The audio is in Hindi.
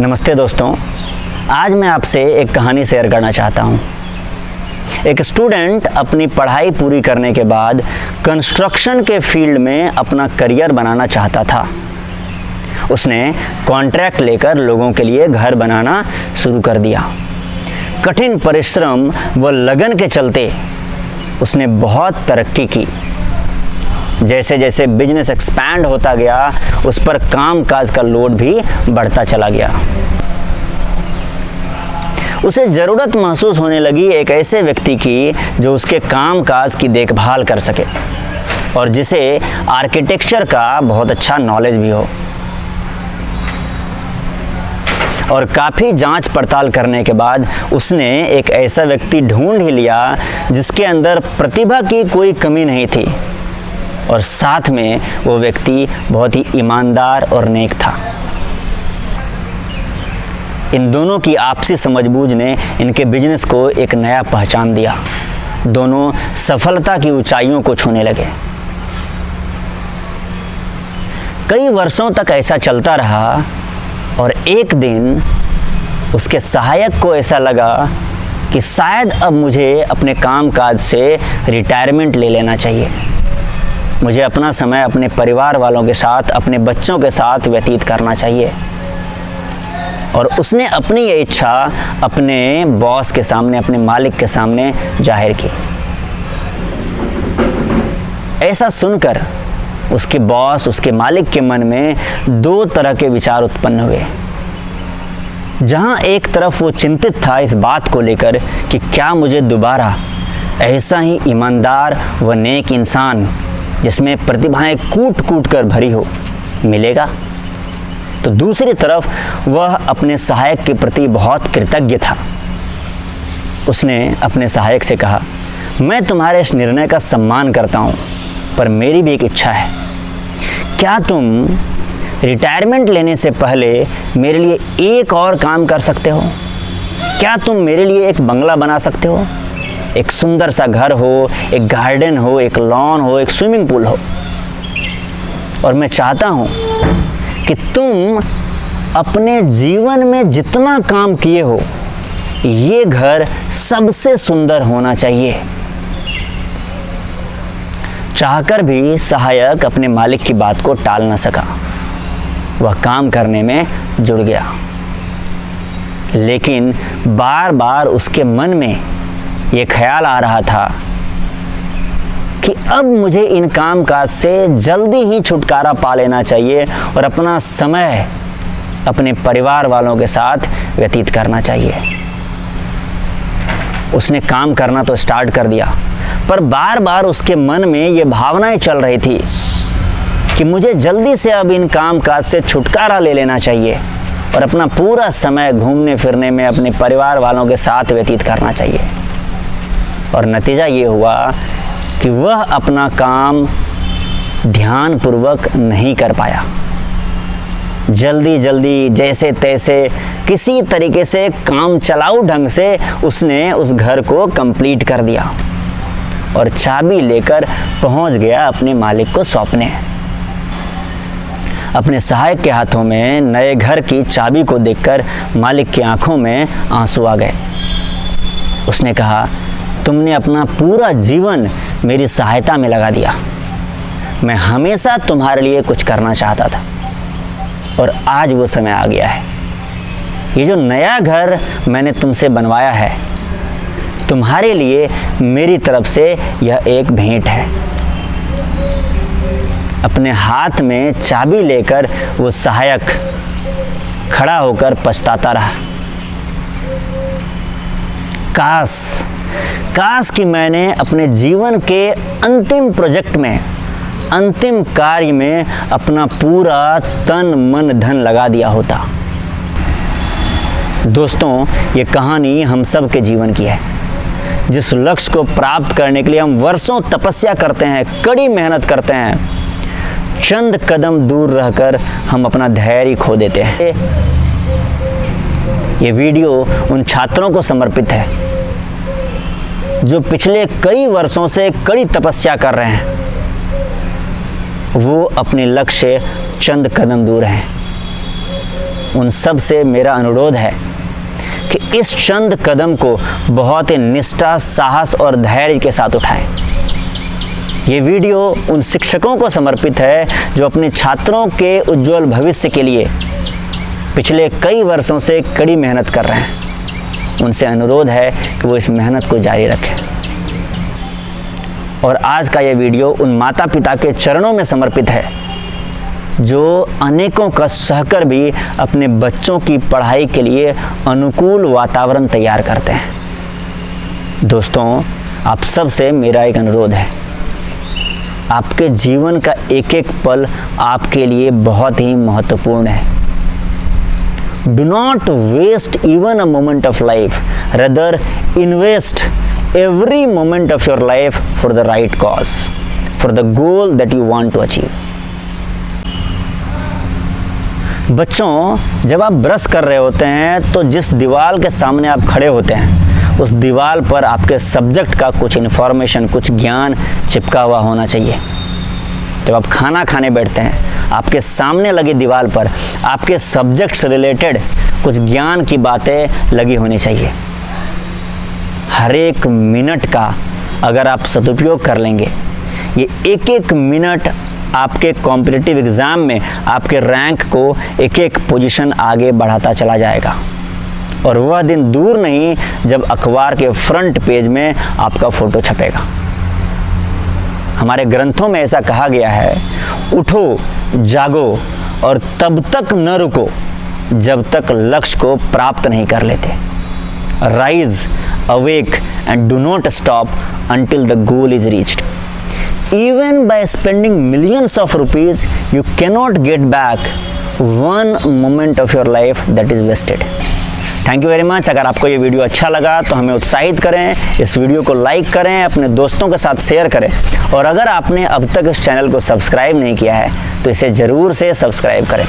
नमस्ते दोस्तों, आज मैं आपसे एक कहानी शेयर करना चाहता हूँ। एक स्टूडेंट अपनी पढ़ाई पूरी करने के बाद कंस्ट्रक्शन के फील्ड में अपना करियर बनाना चाहता था। उसने कॉन्ट्रैक्ट लेकर लोगों के लिए घर बनाना शुरू कर दिया। कठिन परिश्रम व लगन के चलते उसने बहुत तरक्की की। जैसे जैसे बिजनेस एक्सपैंड होता गया, उस पर काम काज का लोड भी बढ़ता चला गया। उसे ज़रूरत महसूस होने लगी एक ऐसे व्यक्ति की जो उसके काम काज की देखभाल कर सके और जिसे आर्किटेक्चर का बहुत अच्छा नॉलेज भी हो। और काफ़ी जांच पड़ताल करने के बाद उसने एक ऐसा व्यक्ति ढूंढ ही लिया जिसके अंदर प्रतिभा की कोई कमी नहीं थी और साथ में वो व्यक्ति बहुत ही ईमानदार और नेक था। इन दोनों की आपसी समझबूझ ने इनके बिजनेस को एक नया पहचान दिया। दोनों सफलता की ऊंचाइयों को छूने लगे। कई वर्षों तक ऐसा चलता रहा और एक दिन उसके सहायक को ऐसा लगा कि शायद अब मुझे अपने कामकाज से रिटायरमेंट ले लेना चाहिए। मुझे अपना समय अपने परिवार वालों के साथ, अपने बच्चों के साथ व्यतीत करना चाहिए। और उसने अपनी ये इच्छा अपने बॉस के सामने, अपने मालिक के सामने जाहिर की। ऐसा सुनकर उसके बॉस, उसके मालिक के मन में दो तरह के विचार उत्पन्न हुए। जहां एक तरफ वो चिंतित था इस बात को लेकर कि क्या मुझे दोबारा ऐसा ही ईमानदार व नेक इंसान जिसमें प्रतिभाएं कूट कूट कर भरी हो मिलेगा, तो दूसरी तरफ वह अपने सहायक के प्रति बहुत कृतज्ञ था। उसने अपने सहायक से कहा, मैं तुम्हारे इस निर्णय का सम्मान करता हूँ, पर मेरी भी एक इच्छा है। क्या तुम रिटायरमेंट लेने से पहले मेरे लिए एक और काम कर सकते हो? क्या तुम मेरे लिए एक बंगला बना सकते हो? एक सुंदर सा घर हो, एक गार्डन हो, एक लॉन हो, एक स्विमिंग पूल हो। और मैं चाहता हूँ कि तुम अपने जीवन में जितना काम किए हो, ये घर सबसे सुंदर होना चाहिए। चाहकर भी सहायक अपने मालिक की बात को टाल न सका। वह काम करने में जुड़ गया, लेकिन बार बार उसके मन में ये ख्याल आ रहा था कि अब मुझे इन काम काज से जल्दी ही छुटकारा पा लेना चाहिए और अपना समय अपने परिवार वालों के साथ व्यतीत करना चाहिए। उसने काम करना तो स्टार्ट कर दिया, पर बार बार उसके मन में ये भावनाएं चल रही थी कि मुझे जल्दी से अब इन काम काज से छुटकारा ले लेना चाहिए और अपना पूरा समय घूमने फिरने में अपने परिवार वालों के साथ व्यतीत करना चाहिए। और नतीजा ये हुआ कि वह अपना काम ध्यानपूर्वक नहीं कर पाया। जल्दी जल्दी जैसे तैसे किसी तरीके से काम चलाऊ ढंग से उसने उस घर को कंप्लीट कर दिया और चाबी लेकर पहुंच गया अपने मालिक को सौंपने। अपने सहायक के हाथों में नए घर की चाबी को देखकर मालिक की आंखों में आंसू आ गए। उसने कहा, तुमने अपना पूरा जीवन मेरी सहायता में लगा दिया। मैं हमेशा तुम्हारे लिए कुछ करना चाहता था और आज वो समय आ गया है। ये जो नया घर मैंने तुमसे बनवाया है, तुम्हारे लिए मेरी तरफ से यह एक भेंट है। अपने हाथ में चाबी लेकर वो सहायक खड़ा होकर पछताता रहा। काश कि मैंने अपने जीवन के अंतिम प्रोजेक्ट में, अंतिम कार्य में अपना पूरा तन मन धन लगा दिया होता। दोस्तों, ये कहानी हम सब के जीवन की है। जिस लक्ष्य को प्राप्त करने के लिए हम वर्षों तपस्या करते हैं, कड़ी मेहनत करते हैं, चंद कदम दूर रहकर हम अपना धैर्य खो देते हैं। ये वीडियो उन छात्रों को समर्पित है जो पिछले कई वर्षों से कड़ी तपस्या कर रहे हैं। वो अपने लक्ष्य से चंद कदम दूर हैं। उन सब से मेरा अनुरोध है कि इस चंद कदम को बहुत ही निष्ठा, साहस और धैर्य के साथ उठाएं। ये वीडियो उन शिक्षकों को समर्पित है जो अपने छात्रों के उज्जवल भविष्य के लिए पिछले कई वर्षों से कड़ी मेहनत कर रहे हैं। उनसे अनुरोध है कि वो इस मेहनत को जारी रखें। और आज का ये वीडियो उन माता पिता के चरणों में समर्पित है जो अनेकों कष्ट सहकर भी अपने बच्चों की पढ़ाई के लिए अनुकूल वातावरण तैयार करते हैं। दोस्तों, आप सब से मेरा एक अनुरोध है, आपके जीवन का एक एक पल आपके लिए बहुत ही महत्वपूर्ण है। Do not waste even a moment of life. Rather, invest every moment of your life for the right cause, for the goal that you want to achieve. बच्चों, जब आप ब्रश कर रहे होते हैं तो जिस दीवार के सामने आप खड़े होते हैं उस दीवार पर आपके सब्जेक्ट का कुछ इन्फॉर्मेशन, कुछ ज्ञान चिपका हुआ होना चाहिए। जब आप खाना खाने बैठते हैं, आपके सामने लगी दीवार पर आपके सब्जेक्ट से रिलेटेड कुछ ज्ञान की बातें लगी होनी चाहिए। हर एक मिनट का अगर आप सदुपयोग कर लेंगे, ये एक एक मिनट आपके कॉम्पिटिटिव एग्ज़ाम में आपके रैंक को एक एक पोजीशन आगे बढ़ाता चला जाएगा। और वह दिन दूर नहीं जब अखबार के फ्रंट पेज में आपका फ़ोटो छपेगा। हमारे ग्रंथों में ऐसा कहा गया है, उठो, जागो और तब तक न रुको जब तक लक्ष्य को प्राप्त नहीं कर लेते। Rise, awake and do not stop until the goal is reached. Even by spending millions of rupees, you cannot get back one moment of your life that is wasted. Thank you very much. अगर आपको ये वीडियो अच्छा लगा तो हमें उत्साहित करें, इस वीडियो को लाइक करें, अपने दोस्तों के साथ शेयर करें। और अगर आपने अब तक इस चैनल को सब्सक्राइब नहीं किया है तो इसे ज़रूर से सब्सक्राइब करें।